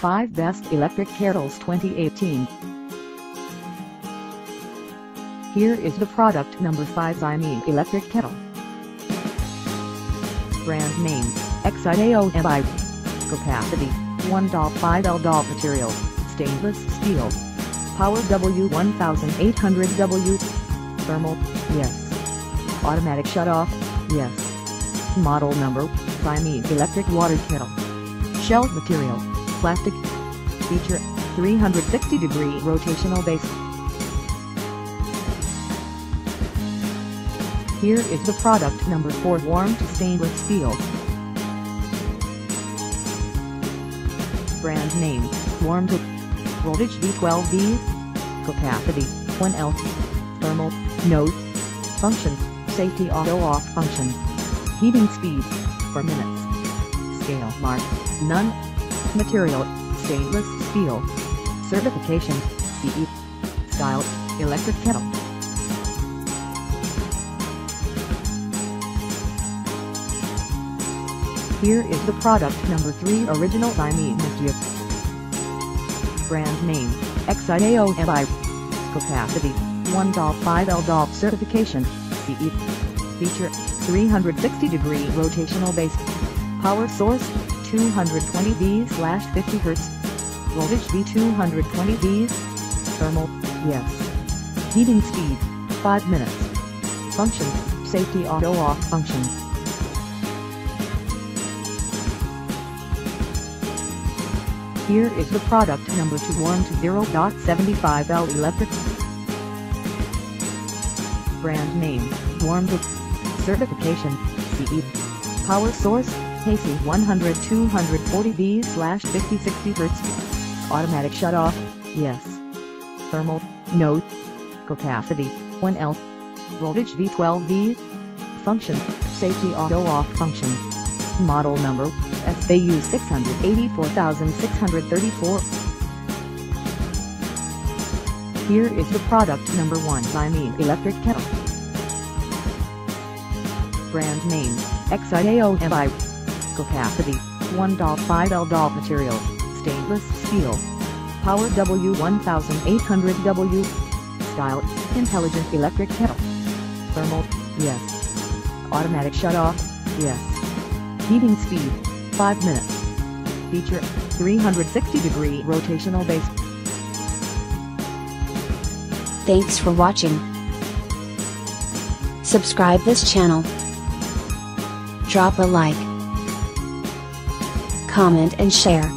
5 Best Electric Kettles 2018. Here is the product number 5 Xiaomi Electric Kettle. Brand name, Xiaomi. Capacity, 1.5 L. Material, stainless steel. Power W1800W. Thermal, yes. Automatic shut-off, yes. Model number, Xiaomi Electric Water Kettle. Shell material, plastic. Feature, 360-degree rotational base. Here is the product number 4 warmtoo stainless steel. Brand name, warmtoo. Voltage V12V. Capacity, 1 L. Thermal, no. Function, safety auto-off function. Heating speed, 4 minutes. Scale mark, none. Material, stainless steel. Certification, CE. Style, electric kettle. Here is the product number 3 original Xiaomi Mijia. Brand name, Xiaomi. Capacity, 1.5 L. Certification, CE. Feature, 360-degree rotational base. Power source, 220V/50 Hz. Voltage V220V. Thermal, yes. Heating speed, 5 minutes. Function, safety auto-off function. Here is the product number 2 warmtoo 0.75 L electric. Brand name, warmtoo. Certification, CE. Power source, AC 100-240V/50-60 Hz. Automatic shut-off, yes. Thermal, no. Capacity, 1 L. Voltage V12V. Function, safety auto-off function. Model number, SKU 684634. Here is the product number 1 Xiaomi Electric Kettle. Brand name, Xiaomi. Capacity, 1.5 L. Material, stainless steel. Power W1800W. Style, intelligent electric kettle. Thermal, yes. Automatic shut-off, yes. Heating speed, 5 minutes. Feature, 360-degree rotational base. Thanks for watching. Subscribe this channel. Drop a like, comment and share.